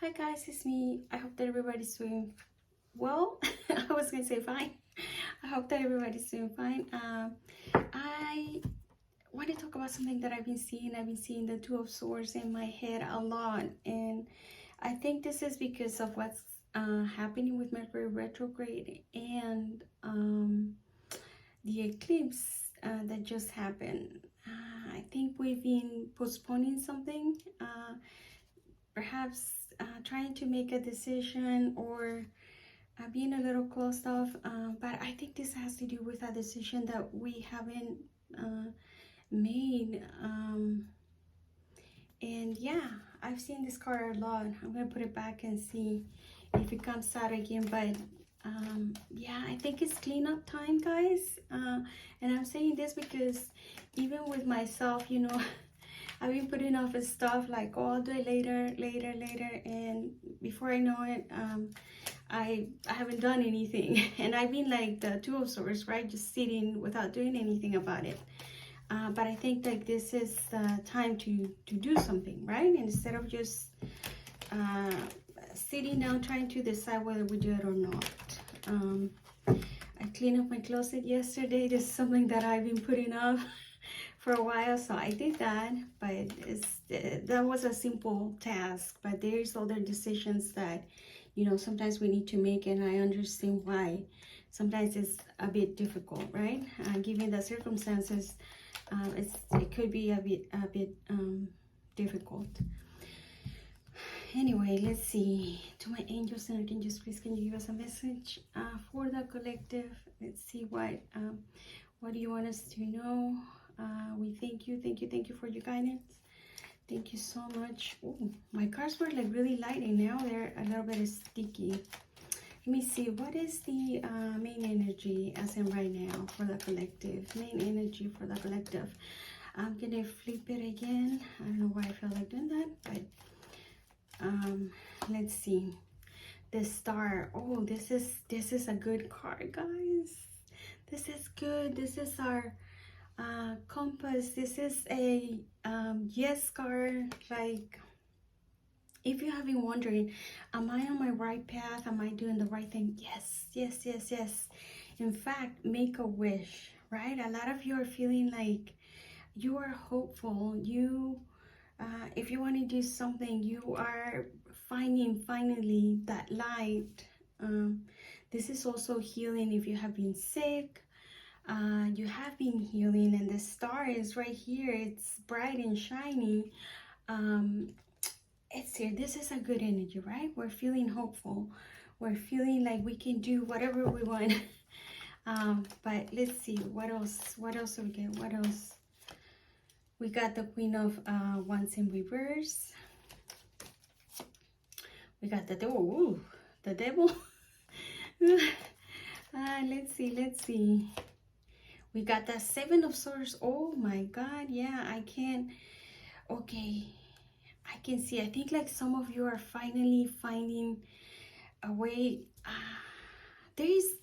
Hi guys, it's me. I hope that everybody's doing well. I was gonna say fine. I hope that everybody's doing fine. I want to talk about something that I've been seeing. I've been seeing the Two of Swords in my head a lot, and I think this is because of what's happening with Mercury retrograde and the eclipse that just happened. I think we've been postponing something. Perhaps trying to make a decision or being a little closed off, but I think this has to do with a decision that we haven't made. And yeah, I've seen this card a lot. I'm gonna put it back and see if it comes out again, but yeah, I think it's cleanup time, guys. And I'm saying this because even with myself, I've been putting off stuff like, oh, I'll do it later, and before I know it, I haven't done anything. And I've been like the Two of Swords, right? Just sitting without doing anything about it. But I think like this is time to do something, right? Instead of just sitting down trying to decide whether we do it or not. I cleaned up my closet yesterday. This is something that I've been putting off for a while, so I did that, but that was a simple task. But there's other decisions that sometimes we need to make, and I understand why sometimes it's a bit difficult, right? Given the circumstances, it could be a bit difficult. Anyway, let's see. To my angels and archangels, please can you give us a message for the collective? Let's see what do you want us to know. We thank you for your guidance. Thank you so much. Ooh, my cards were like really light and now they're a little bit sticky. Let me see, what is the main energy as in right now for the collective? Main energy for the collective. I'm gonna flip it again. I don't know why I feel like doing that, but let's see. The Star. Oh, this is a good card, guys. This is good. This is our compass. This is a yes card. Like, if you have been wondering, am I on my right path? Am I doing the right thing? Yes. In fact, make a wish, right? A lot of you are feeling like you are hopeful. You if you want to do something, you are finding finally that light. This is also healing. If you have been sick, you have been healing, and the star is right here. It's bright and shiny. It's here. This is a good energy, right? We're feeling hopeful. We're feeling like we can do whatever we want. But let's see, what else do we get? What else? We got the Queen of Wands in reverse. We got the devil. Ooh, the devil. Let's see. We got the Seven of Swords. Oh my God, yeah, I can. Okay, I can see. I think like some of you are finally finding a way. There is,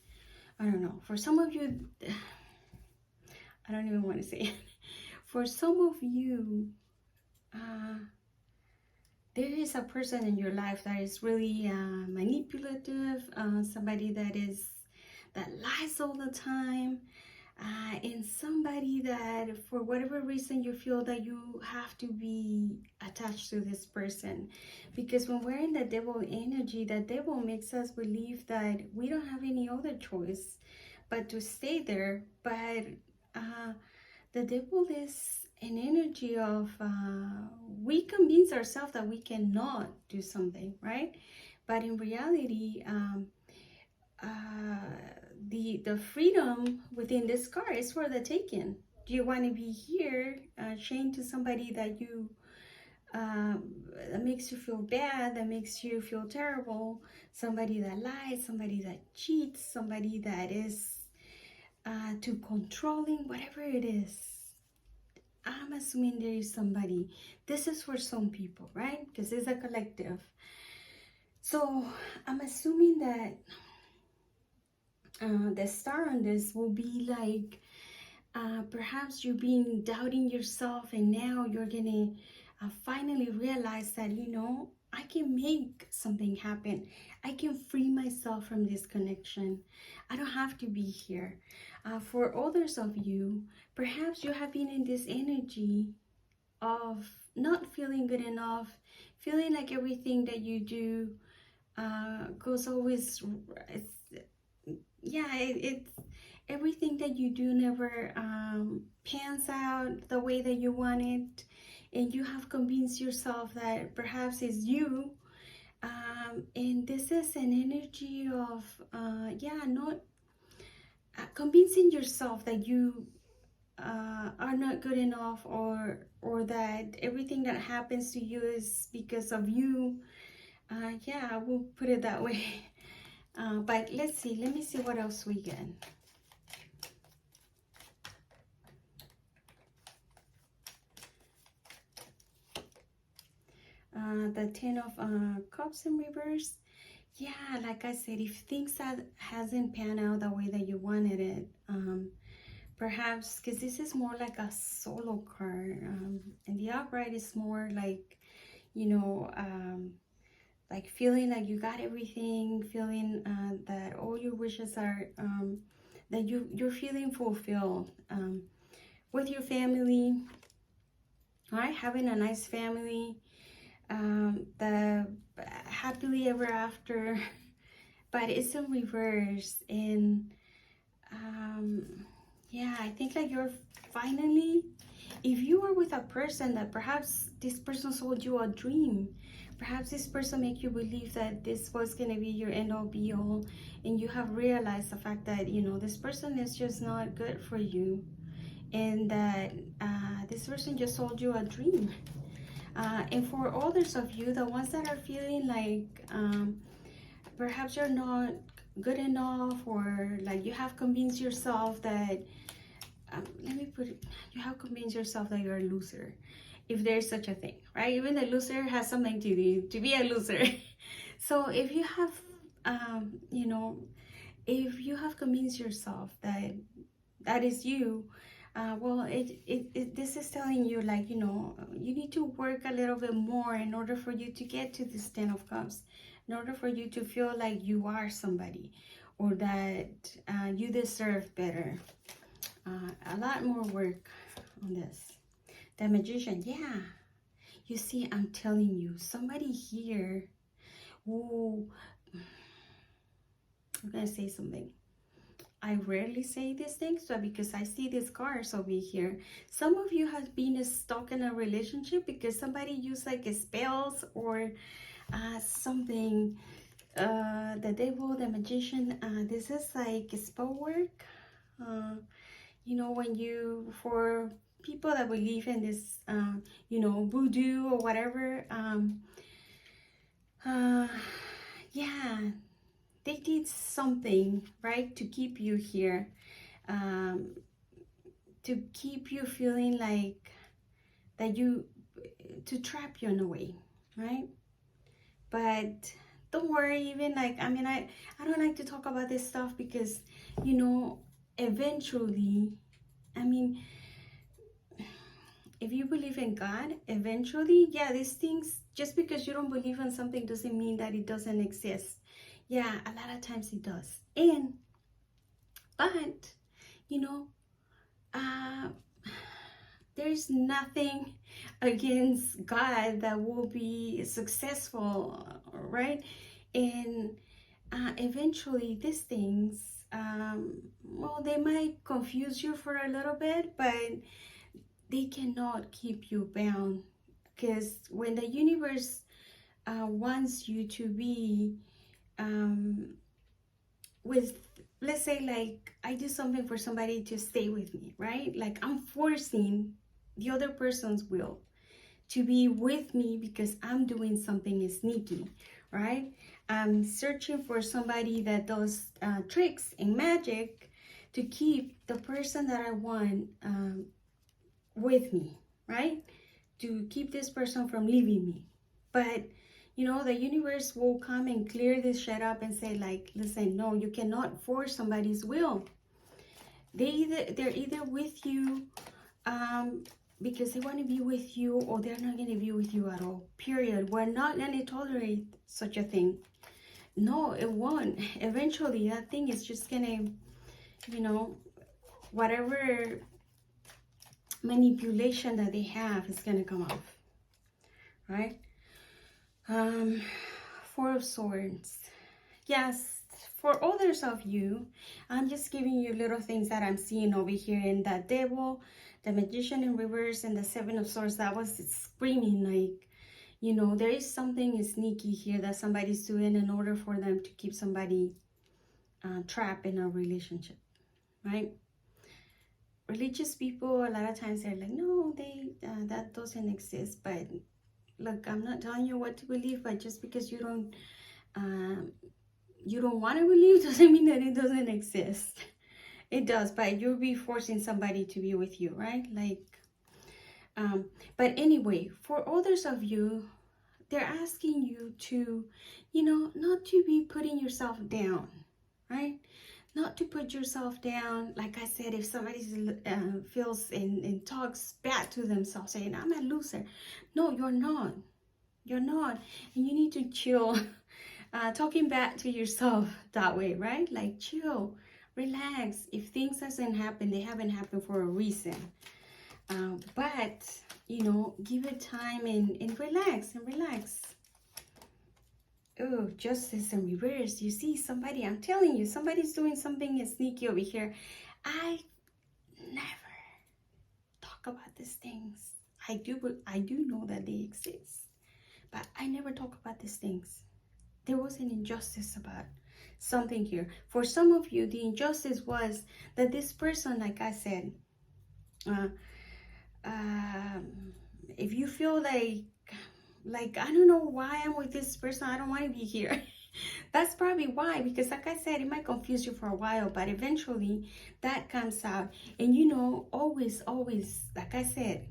I don't know, for some of you, I don't even want to say it. For some of you, there is a person in your life that is really manipulative, somebody that lies all the time, and somebody that for whatever reason you feel that you have to be attached to this person. Because when we're in the devil energy, the devil makes us believe that we don't have any other choice but to stay there. But the devil is an energy of we convince ourselves that we cannot do something, right? But in reality, the freedom within this card is for the taking. Do you want to be here chained to somebody that you that makes you feel bad, that makes you feel terrible, somebody that lies, somebody that cheats, somebody that is too controlling, whatever it is? I'm assuming there is somebody. This is for some people, right? Because it's a collective. So I'm assuming that the star on this will be like perhaps you've been doubting yourself, and now you're gonna finally realize that I can make something happen. I can free myself from this connection. I don't have to be here. For others of you, perhaps you have been in this energy of not feeling good enough, feeling like everything that you do goes always, it's, yeah, it's everything that you do never pans out the way that you want it, and you have convinced yourself that perhaps it's you, and this is an energy of not convincing yourself that you are not good enough, or that everything that happens to you is because of you. Yeah, I will put it that way. But let's see, let me see what else we get. The Ten of Cups in reverse. Yeah, like I said, if things hasn't panned out the way that you wanted it, perhaps, because this is more like a solo card, and the upright is more like, you know, like feeling like you got everything, feeling that all your wishes are, that you're feeling fulfilled with your family, all right, having a nice family, the happily ever after, but it's in reverse. And yeah, I think like you're finally, if you are with a person that perhaps this person sold you a dream, perhaps this person make you believe that this was going to be your end all be all, and you have realized the fact that, you know, this person is just not good for you, and that this person just sold you a dream. And for others of you, the ones that are feeling like perhaps you're not good enough, or like you have convinced yourself that, let me put it, you have convinced yourself that you're a loser, if there's such a thing, right? Even the loser has something to do to be a loser. So if you have, you know, if you have convinced yourself that that is you, well, this is telling you, like, you know, you need to work a little bit more in order for you to get to this Ten of Cups, in order for you to feel like you are somebody, or that you deserve better. A lot more work on this. The Magician, yeah. You see, I'm telling you, somebody here who, I'm gonna say something. I rarely say these things, but because I see these cards over here, some of you have been stuck in a relationship because somebody used like spells or something. The Devil, the Magician, this is like spell work. You know, when you, for people that believe in this, you know, voodoo or whatever, yeah, they did something, right, to keep you here, to keep you feeling like that you, to trap you in a way, right? But don't worry, even like, I mean, I don't like to talk about this stuff because, you know, eventually, I mean, if you believe in God, eventually, yeah, these things, just because you don't believe in something doesn't mean that it doesn't exist. Yeah, a lot of times it does. But, you know, there's nothing against God that will be successful, right? And eventually these things, well, they might confuse you for a little bit, but they cannot keep you bound, because when the universe wants you to be with, let's say, like, I do something for somebody to stay with me, right? Like, I'm forcing the other person's will to be with me because I'm doing something sneaky, right? I'm searching for somebody that does tricks and magic to keep the person that I want with me, right? To keep this person from leaving me. But, you know, the universe will come and clear this shit up and say, like, listen, no, you cannot force somebody's will. They're either with you because they want to be with you, or they're not going to be with you at all, period. We're not going to tolerate such a thing. No, it won't. Eventually that thing is just going to, you know, whatever manipulation that they have is going to come off, right? Four of Swords. Yes, for others of you, I'm just giving you little things that I'm seeing over here. In that Devil, the Magician in reverse, and the Seven of Swords, that was screaming like, you know, there is something sneaky here that somebody's doing in order for them to keep somebody trapped in a relationship, right? Religious people, a lot of times they're like, no, that doesn't exist. But look, I'm not telling you what to believe, but just because you don't want to believe doesn't mean that it doesn't exist. It does, but you'll be forcing somebody to be with you, right? Like, but anyway, for others of you, they're asking you to, you know, not to be putting yourself down, right? Not to put yourself down. Like I said, if somebody feels and talks bad to themselves, saying, I'm a loser. No, you're not. You're not. And you need to chill. Talking back to yourself that way, right? Like, chill, relax. If things hasn't happened, they haven't happened for a reason. But, you know, give it time and relax and relax. Oh, Justice in reverse. You see somebody, I'm telling you, somebody's doing something sneaky over here. I never talk about these things. I do know that they exist, but I never talk about these things. There was an injustice about something here. For some of you, the injustice was that this person, like I said, if you feel like, I don't know why I'm with this person, I don't want to be here. That's probably why, because like I said, it might confuse you for a while, but eventually that comes out. And you know, always, like I said,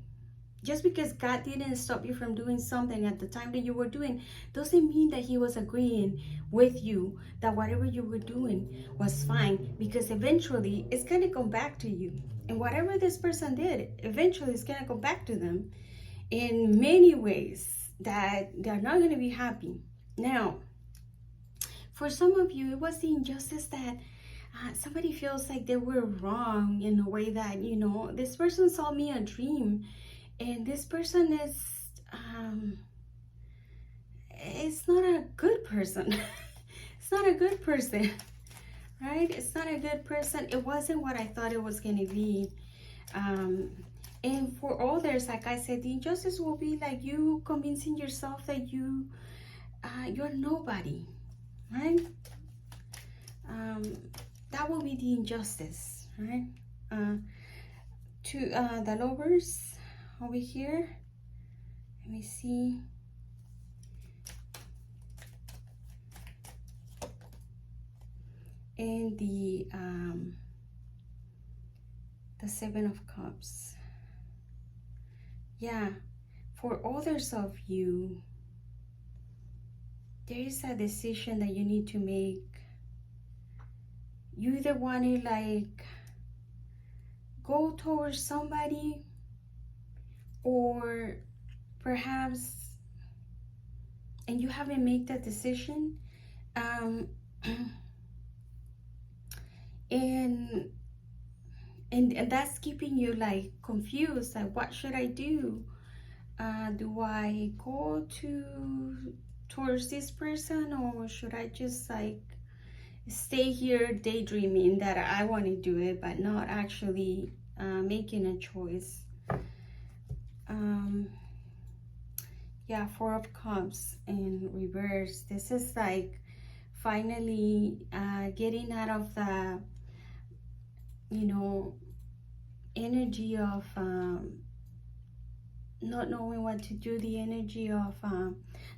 just because God didn't stop you from doing something at the time that you were doing, doesn't mean that he was agreeing with you that whatever you were doing was fine, because eventually it's going to come back to you. And whatever this person did, eventually it's going to come back to them in many ways that they're not going to be happy. Now, for some of you, it was the injustice that somebody feels like they were wrong in a way that, you know, this person saw me a dream, and this person is, it's not a good person. It's not a good person, right? It's not a good person. It wasn't what I thought it was going to be. And for others, like I said, the injustice will be like you convincing yourself that you're nobody, right? That will be the injustice, right? To the Lovers over here, let me see. And the Seven of Cups. Yeah, for others of you, there is a decision that you need to make. You either want to like go towards somebody, or perhaps, and you haven't made that decision, and that's keeping you like confused, like what should I do? Do I go towards this person, or should I just like stay here daydreaming that I want to do it but not actually making a choice? Yeah, Four of Cups in reverse. This is like finally getting out of the, you know, energy of not knowing what to do, the energy of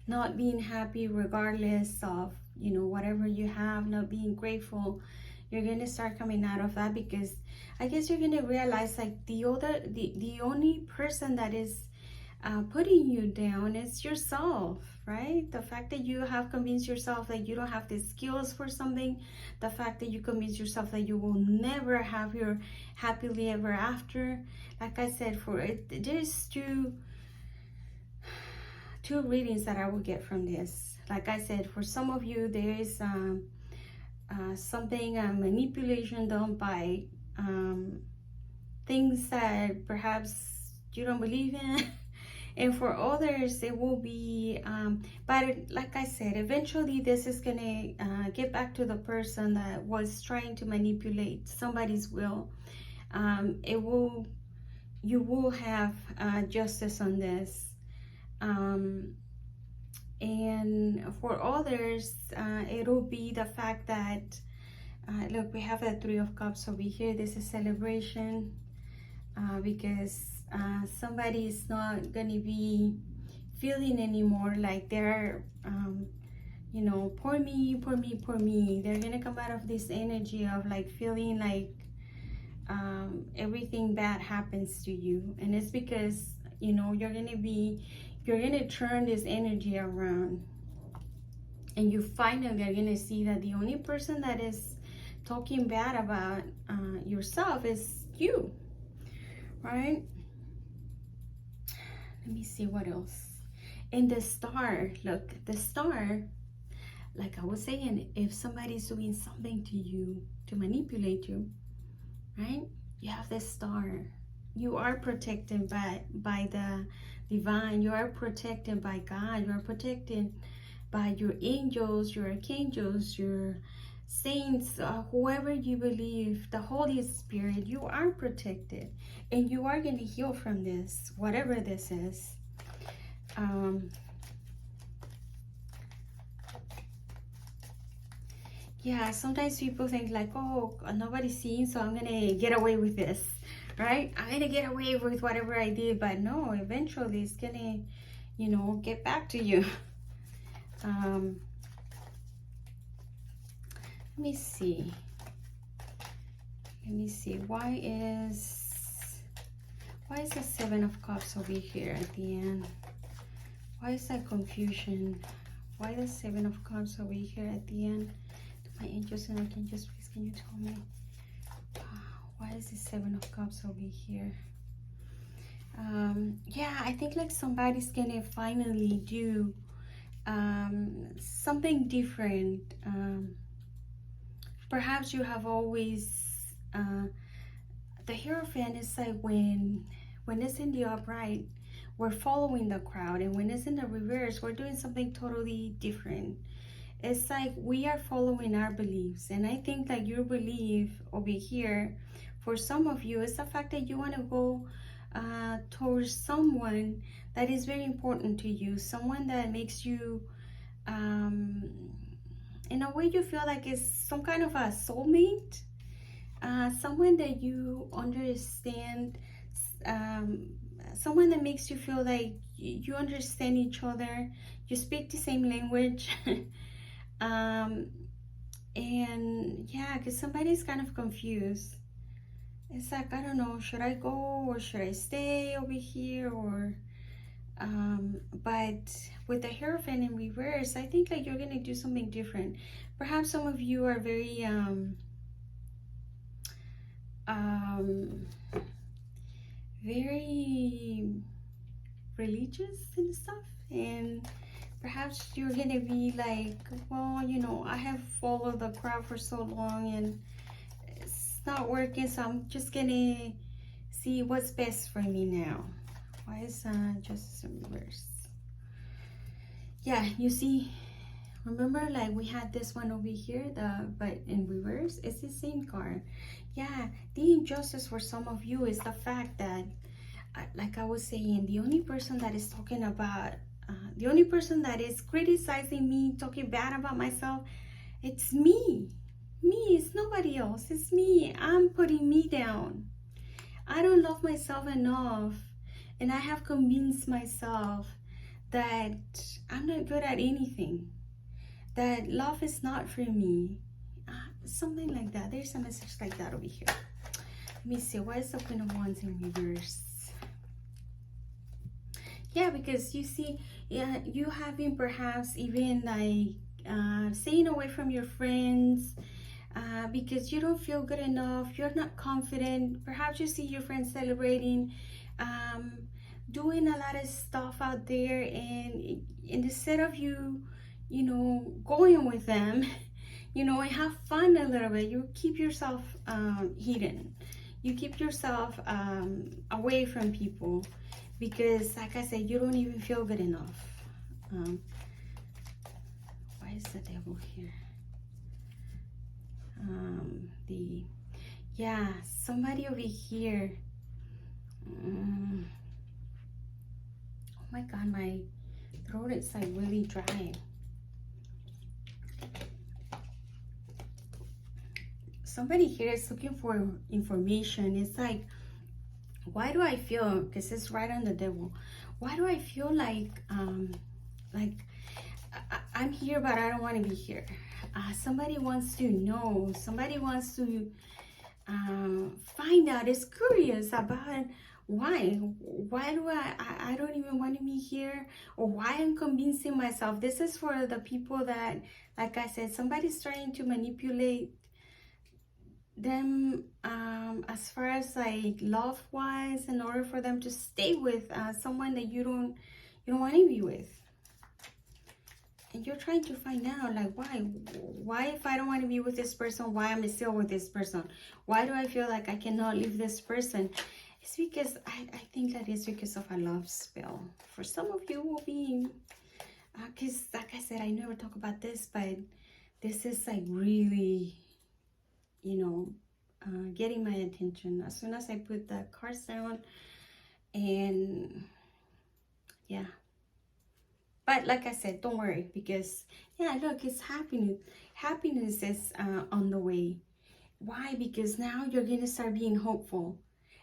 not being happy regardless of, you know, whatever you have, not being grateful. You're going to start coming out of that, because I guess you're going to realize like the only person that is putting you down. It's yourself, right? The fact that you have convinced yourself that you don't have the skills for something, the fact that you convince yourself that you will never have your happily ever after. Like I said, for it, there's two readings that I will get from this. Like I said, for some of you, there is something, manipulation done by things that perhaps you don't believe in. And for others, it will be, but like I said, eventually this is gonna get back to the person that was trying to manipulate somebody's will. You will have justice on this. And for others, it'll be the fact that, look, we have the Three of Cups over here. This is celebration, because somebody is not going to be feeling anymore like they're, you know, poor me, poor me, poor me. They're going to come out of this energy of like feeling like everything bad happens to you. And it's because, you know, you're going to turn this energy around. And you finally are going to see that the only person that is talking bad about yourself is you, right? Let me see what else. And the Star, look, the Star, like I was saying, if somebody's doing something to you to manipulate you, right? You have the Star. You are protected by the divine. You are protected by God. You are protected by your angels, your archangels, your saints, whoever you believe, the Holy Spirit. You are protected, and you are going to heal from this, whatever this is. Yeah, sometimes people think like, oh, nobody's seeing, so I'm gonna get away with this, right? I'm gonna get away with whatever I did. But no, eventually it's gonna, you know, get back to you. Let me see. Why is the Seven of Cups over here at the end? Why is that confusion? Why the Seven of Cups over here at the end? My angels and archangels, please, can you tell me why is the Seven of Cups over here? Yeah, I think like somebody's gonna finally do something different. Perhaps you have always the Hierophant is like when it's in the upright, we're following the crowd, and when it's in the reverse, we're doing something totally different. It's like we are following our beliefs. And I think that your belief over here, for some of you, is the fact that you want to go towards someone that is very important to you, someone that makes you, in a way you feel like it's some kind of a soulmate, someone that you understand, someone that makes you feel like you understand each other, you speak the same language. And yeah, because somebody's kind of confused. It's like, I don't know, should I go or should I stay over here? Or but with the Hierophant in reverse, I think like you're gonna do something different. Perhaps some of you are very very religious and stuff, and perhaps you're gonna be like, well, you know, I have followed the crowd for so long and it's not working, so I'm just gonna see what's best for me now. Why is Justice in reverse? Yeah, you see, remember like we had this one over here, but in reverse, it's the same card. Yeah, the injustice for some of you is the fact that, like I was saying, the only person that is talking about, the only person that is criticizing me, talking bad about myself, it's me. It's nobody else. It's me. I'm putting me down. I don't love myself enough, and I have convinced myself that I'm not good at anything, that love is not for me, something like that. There's a message like that over here. Let me see, why is the Queen of Wands in reverse? Yeah, because you see, yeah, you having perhaps even like staying away from your friends because you don't feel good enough, you're not confident. Perhaps you see your friends celebrating, um, doing a lot of stuff out there, and instead of you, you know, going with them, you know, and have fun a little bit, you keep yourself hidden. You keep yourself away from people because, like I said, you don't even feel good enough. Why is the devil here? Yeah, somebody over here. Oh my god, my throat is like really dry. Somebody here is looking for information. It's like, why do I feel, because it's right on the devil, why do I feel like I'm here but I don't want to be here? Somebody wants to know, somebody wants to find out, is curious about why do I don't even want to be here, or why I'm convincing myself. This is for the people that, like I said, somebody's trying to manipulate them as far as like love wise, in order for them to stay with someone that you don't want to be with. And you're trying to find out, like, why if I don't want to be with this person, why am I still with this person? Why do I feel like I cannot leave this person? It's because I think that is because of a love spell. For some of you will be, because like I said, I never talk about this, but this is like really, you know, getting my attention as soon as I put the cards down. And yeah. But like I said, don't worry, because yeah, look, it's happiness. Happiness is on the way. Why? Because now you're going to start being hopeful.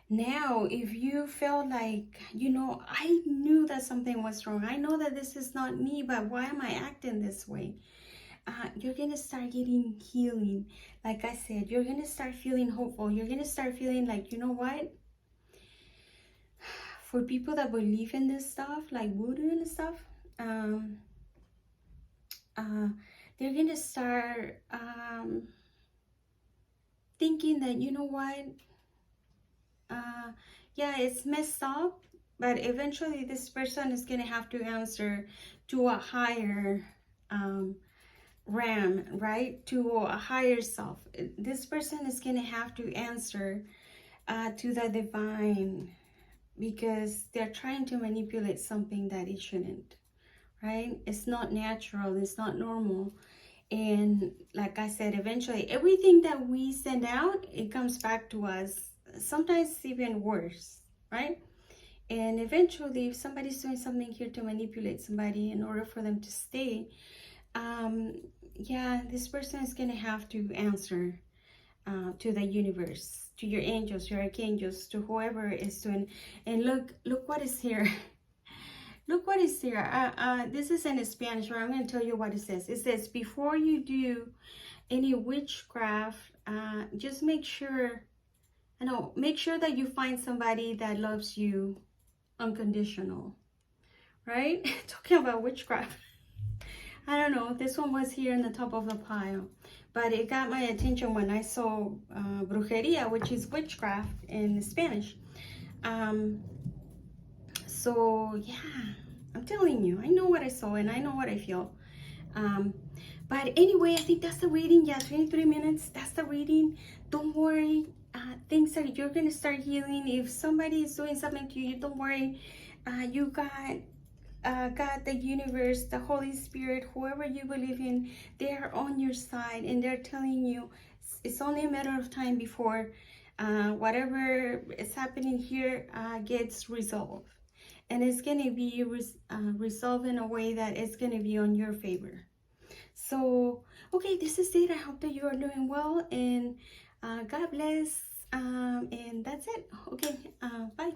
Now, if you felt like, you know, I knew that something was wrong. I know that this is not me, but why am I acting this way? You're going to start getting healing. Like I said, you're going to start feeling hopeful. You're going to start feeling like, you know what? For people that believe in this stuff, like voodoo and stuff, they're gonna start thinking that, you know what, yeah, it's messed up, but eventually this person is gonna have to answer to a higher ram, right? To a higher self. This person is gonna have to answer to the divine, because they're trying to manipulate something that it shouldn't, right? It's not natural, it's not normal. And like I said, eventually everything that we send out, it comes back to us, sometimes even worse, right? And eventually, if somebody's doing something here to manipulate somebody in order for them to stay, yeah, this person is gonna have to answer to the universe, to your angels, your archangels, to whoever is doing. And look what is here. Look what is here. This is in Spanish, but I'm going to tell you what it says. It says, before you do any witchcraft, just make sure that you find somebody that loves you unconditional, right? Talking about witchcraft. I don't know. This one was here in the top of the pile, but it got my attention when I saw brujeria, which is witchcraft in Spanish. So yeah, I'm telling you, I know what I saw and I know what I feel. But anyway, I think that's the reading. Yeah, 23 minutes, that's the reading. Don't worry, things that you're gonna start healing. If somebody is doing something to you, don't worry. You got God, the universe, the Holy Spirit, whoever you believe in, they're on your side, and they're telling you it's only a matter of time before whatever is happening here gets resolved. And it's going to be resolved in a way that it's going to be on your favor. So, okay, this is it. I hope that you are doing well, and God bless. And that's it. Okay, bye.